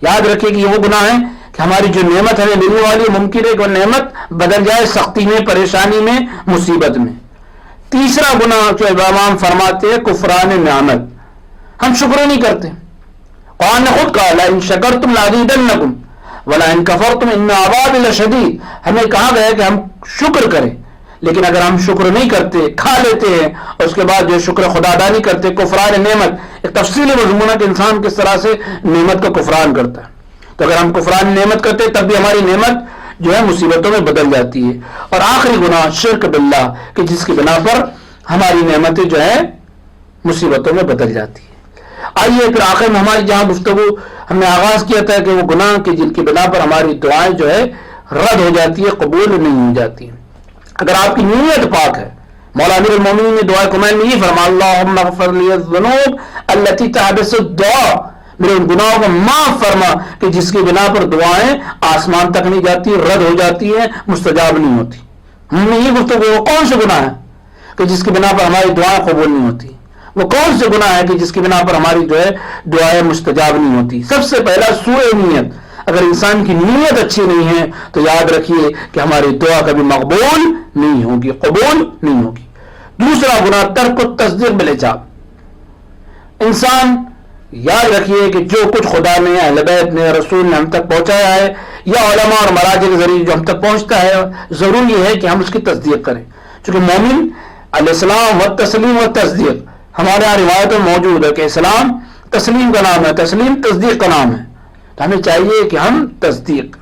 یاد رکھیں کہ یہ وہ گناہ ہے کہ ہماری جو نعمت ہمیں ملنے والی ہے ممکن ہے کہ وہ نعمت بدل جائے سختی میں، پریشانی میں، مصیبت میں۔ تیسرا گناہ جو امام فرماتے ہیں کفران نعمت، ہم شکر نہیں کرتے۔ قرآن نے خود کہا لئن شکرتم لازیدنکم ولئن کفرتم ان عذابی لشدید، ہمیں کہا گیا ہے کہ ہم شکر کریں، لیکن اگر ہم شکر نہیں کرتے، کھا لیتے ہیں اور اس کے بعد جو شکر خدا ادا نہیں کرتے، کفران نعمت ایک تفصیلی مضمون ہے کہ انسان کس طرح سے نعمت کا کفران کرتا ہے۔ تو اگر ہم کفران نعمت کرتے تب بھی ہماری نعمت جو ہے مصیبتوں میں بدل جاتی ہے۔ اور آخری گناہ شرک باللہ کہ جس کی بنا پر ہماری نعمتیں جو ہے مصیبتوں میں بدل جاتی ہے۔ آئیے پھر آخر میں ہماری جہاں گفتگو ہم نے آغاز کیا تھا کہ وہ گناہ کہ جن کی بنا پر ہماری دعائیں جو ہے رد ہو جاتی ہے، قبول نہیں ہو جاتی ہیں۔ اگر آپ کی نیت پاک ہے، مولا امیر المومنین نے دعائے کمیل میں یہ فرمایا اللہم اغفر لی الذنوب التی تحبس الدعاء، میرے ان گناہوں کو معاف فرما کہ جس کی بنا پر دعائیں آسمان تک نہیں جاتی، رد ہو جاتی ہیں، مستجاب نہیں ہوتی۔ ہم نے یہ گفتگو وہ کون سے گناہ ہے کہ جس کی بنا پر ہماری دعائیں قبول نہیں ہوتی، وہ کون سے گناہ ہے کہ جس کی بنا پر ہماری جو ہے دعائیں مستجاب نہیں ہوتی۔ سب سے پہلا سوء نیت، اگر انسان کی نیت اچھی نہیں ہے تو یاد رکھیے کہ ہماری دعا کبھی مقبول نہیں ہوگی، قبول نہیں ہوگی۔ دوسرا گناہ ترک التصدیق بالاجاب، انسان یاد رکھیے کہ جو کچھ خدا نے، اہل بیت نے، رسول نے ہم تک پہنچایا ہے یا علماء اور مراجع کے ذریعے جو ہم تک پہنچتا ہے، ضروری ہے کہ ہم اس کی تصدیق کریں، چونکہ مومن علیہ السلام و تسلیم و تصدیق ہمارے یہاں روایتوں میں موجود ہے کہ اسلام تسلیم کا نام ہے، تسلیم تصدیق کا نام ہے، تو ہمیں چاہیے کہ ہم تصدیق۔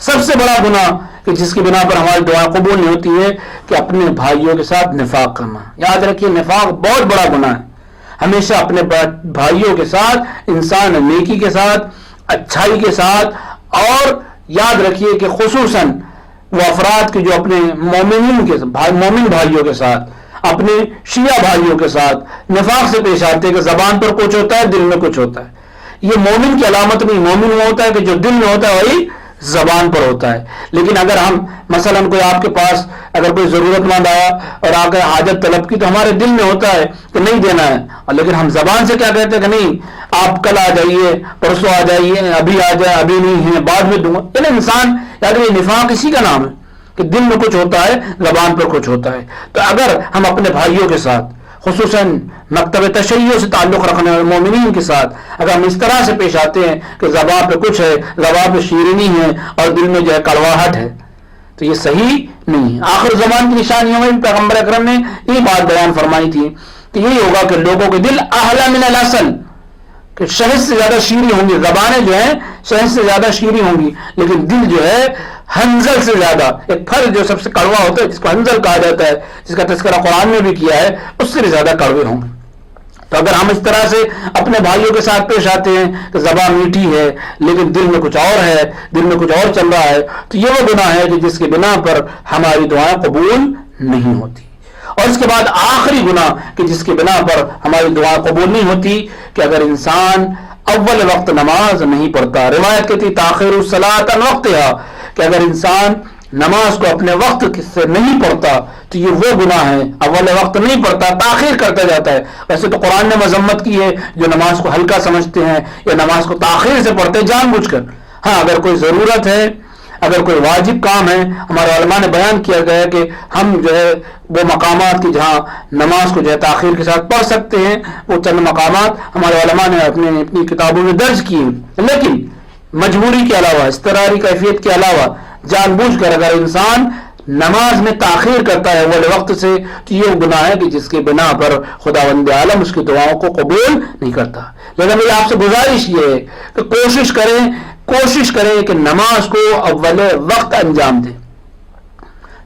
سب سے بڑا گناہ کہ جس کی بنا پر ہماری دعا قبول نہیں ہوتی ہے کہ اپنے بھائیوں کے ساتھ نفاق کرنا۔ یاد رکھیے نفاق بہت بڑا گناہ ہے۔ ہمیشہ اپنے بھائیوں کے ساتھ انسان نیکی کے ساتھ، اچھائی کے ساتھ، اور یاد رکھیے کہ خصوصاً وہ افراد کے جو اپنے مومن بھائیوں کے ساتھ، اپنے شیعہ بھائیوں کے ساتھ نفاق سے پیش آتے ہیں کہ زبان پر کچھ ہوتا ہے، دل میں کچھ ہوتا ہے۔ یہ مومن کی علامت نہیں، مومن وہ ہوتا ہے کہ جو دل میں ہوتا ہے وہی زبان پر ہوتا ہے۔ لیکن اگر ہم مثلا کوئی آپ کے پاس اگر کوئی ضرورت مند آیا اور آ کر حاجت طلب کی تو ہمارے دل میں ہوتا ہے کہ نہیں دینا ہے، اور لیکن ہم زبان سے کیا کہتے ہیں کہ نہیں آپ کل آ جائیے، پرسوں آ جائیے، ابھی آ جائے، ابھی نہیں ہے، بعد میں دوں گا۔ یعنی انسان یاد رکھیے نفاق اسی کا نام ہے کہ دل میں کچھ ہوتا ہے، زبان پر کچھ ہوتا ہے۔ تو اگر ہم اپنے بھائیوں کے ساتھ خصوصاً مکتب تشیع سے تعلق رکھنے والے مومنین کے ساتھ اگر ہم اس طرح سے پیش آتے ہیں کہ زبان پہ کچھ ہے، زبان پہ شیرینی ہے اور دل میں جو ہے کڑواہٹ ہے، تو یہ صحیح نہیں ہے۔ آخر زمان کی نشانیوں میں پیغمبر اکرم نے یہ بات بیان فرمائی تھی کہ یہی ہوگا کہ لوگوں کے دل احلی من الاصل، کہ شہد سے زیادہ شیریں ہوں گی، زبانیں جو ہیں شہد سے زیادہ شیریں ہوں گی، لیکن دل جو ہے حنظل سے زیادہ، ایک پھل جو سب سے کڑوا ہوتا ہے جس کو حنظل کہا جاتا ہے، جس کا تذکرہ قرآن میں بھی کیا ہے، اس سے بھی زیادہ کڑوے ہوں گے۔ تو اگر ہم اس طرح سے اپنے بھائیوں کے ساتھ پیش آتے ہیں کہ زبان میٹھی ہے لیکن دل میں کچھ اور ہے، دل میں کچھ اور چل رہا ہے، تو یہ وہ گناہ ہے کہ جس کی بنا پر ہماری دعائیں قبول نہیں ہوتی۔ اور اس کے بعد آخری گناہ کہ جس کی بنا پر ہماری دعائیں قبول نہیں ہوتی کہ اگر انسان اول وقت نماز نہیں پڑھتا، روایت کہتی تاخیر الصلاۃ عن وقتہا، کہ اگر انسان نماز کو اپنے وقت سے نہیں پڑھتا تو یہ وہ گناہ ہے، اول وقت نہیں پڑھتا، تاخیر کرتا جاتا ہے۔ ویسے تو قرآن نے مذمت کی ہے جو نماز کو ہلکا سمجھتے ہیں یا نماز کو تاخیر سے پڑھتے ہیں جان بوجھ کر۔ ہاں اگر کوئی ضرورت ہے، اگر کوئی واجب کام ہے، ہمارے علماء نے بیان کیا گیا ہے کہ ہم جو ہے وہ مقامات کی جہاں نماز کو جو ہے تاخیر کے ساتھ پڑھ سکتے ہیں، وہ چند مقامات ہمارے علماء نے اپنی کتابوں میں درج کیے، لیکن مجبوری کے علاوہ، اضطراری کیفیت کے علاوہ جان بوجھ کر اگر انسان نماز میں تاخیر کرتا ہے اول وقت سے تو یہ گناہ ہے کہ جس کے بنا پر خداوند عالم اس کی دعاؤں کو قبول نہیں کرتا۔ لیکن میری آپ سے گزارش یہ ہے کہ کوشش کریں کہ نماز کو اول وقت انجام دیں،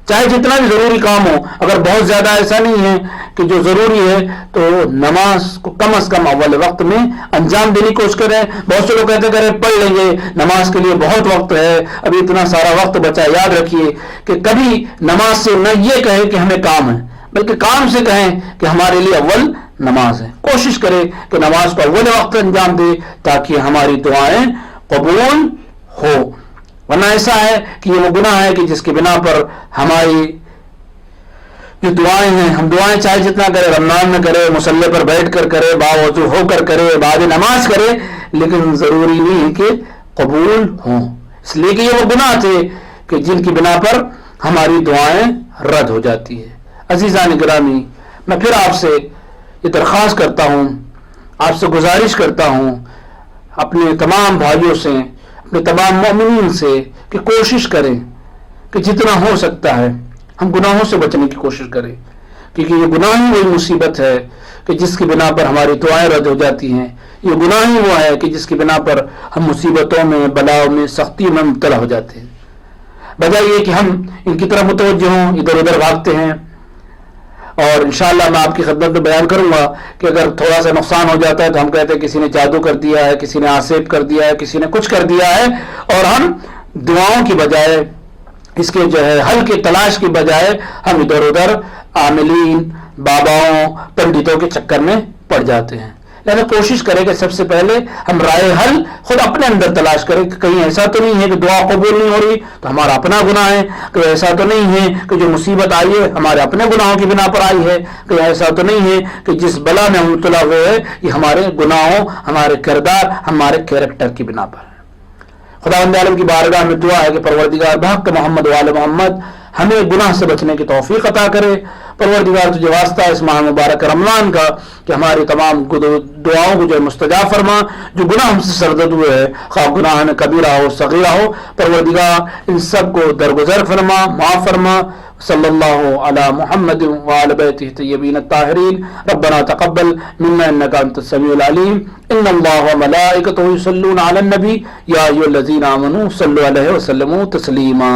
چاہے جتنا بھی ضروری کام ہو۔ اگر بہت زیادہ ایسا نہیں ہے کہ جو ضروری ہے تو نماز کو کم از کم اول وقت میں انجام دینے کی کوشش کریں۔ بہت سے لوگ کہتے ہیں پڑھ لیں گے، نماز کے لیے بہت وقت ہے، ابھی اتنا سارا وقت بچا۔ یاد رکھیے کہ کبھی نماز سے نہ یہ کہیں کہ ہمیں کام ہے، بلکہ کام سے کہیں کہ ہمارے لیے اول نماز ہے۔ کوشش کریں کہ نماز کو اول وقت انجام دے تاکہ ہماری دعائیں قبول ہو، ورنہ ایسا ہے کہ یہ وہ گناہ ہے کہ جس کی بنا پر ہماری جو دعائیں ہیں، ہم دعائیں چاہے جتنا کرے، رمضان میں کرے، مصلی پر بیٹھ کر کرے، باوضو ہو کر کرے، بعد نماز کرے، لیکن ضروری نہیں ہے کہ قبول ہوں، اس لیے کہ یہ وہ گناہ تھے کہ جن کی بنا پر ہماری دعائیں رد ہو جاتی ہے۔ عزیزان گرامی، میں پھر آپ سے یہ درخواست کرتا ہوں، آپ سے گزارش کرتا ہوں، اپنے تمام بھائیوں سے، اپنے تمام مومنین سے، کہ کوشش کریں کہ جتنا ہو سکتا ہے ہم گناہوں سے بچنے کی کوشش کریں، کیونکہ یہ گناہ ہی وہی مصیبت ہے کہ جس کی بنا پر ہماری دعائیں رد ہو جاتی ہیں۔ یہ گناہ ہی وہ ہے کہ جس کی بنا پر ہم مصیبتوں میں، بلاؤں میں، سختیوں میں مبتلا ہو جاتے ہیں۔ بجائے یہ کہ ہم ان کی طرف متوجہ ہوں، ادھر ادھر بھاگتے ہیں۔ اور انشاءاللہ میں آپ کی خدمت میں بیان کروں گا کہ اگر تھوڑا سا نقصان ہو جاتا ہے تو ہم کہتے ہیں کسی نے جادو کر دیا ہے، کسی نے آسیب کر دیا ہے، کسی نے کچھ کر دیا ہے، اور ہم دعاؤں کی بجائے، اس کے جو ہے حل کی تلاش کی بجائے ہم ادھر ادھر عاملین، باباؤں، پنڈتوں کے چکر میں پڑ جاتے ہیں۔ لہذا کوشش کریں کہ سب سے پہلے ہم رائے حل خود اپنے اندر تلاش کریں کہ کہیں ایسا تو نہیں ہے کہ دعا قبول نہیں ہو رہی تو ہمارا اپنا گناہ ہے، کہ ایسا تو نہیں ہے کہ جو مصیبت آئی ہے ہمارے اپنے گناہوں کی بنا پر آئی ہے، کہ ایسا تو نہیں ہے کہ جس بلا میں ہم مبتلا ہوئے ہیں یہ ہمارے گناہوں، ہمارے کردار، ہمارے کیریکٹر کی بنا پر ہے۔ خداوند عالم کی بارگاہ میں دعا ہے کہ پروردگار بحق محمد وآل محمد ہمیں گناہ سے بچنے کی توفیق عطا کرے۔ پروردگار تجھے واسطہ اس ماہ مبارک رمضان کا کہ ہماری تمام دعاؤں کو جو ہے مستجاب فرما، جو گناہ ہم سے سرزد ہوئے ہیں، خواہ گناہ کبیرہ ہو صغیرہ ہو، پروردگار ان سب کو درگزر فرما، معاف فرما۔ صلی اللہ علی محمد وعلی بیتہ الطیبین الطاہرین۔ ربنا تقبل منا انک انت السمیع العلیم۔ ان اللہ وملائکتہ یصلون علی النبی یا ایھا الذین آمنوا صلوا علیہ وسلموا تسلیما۔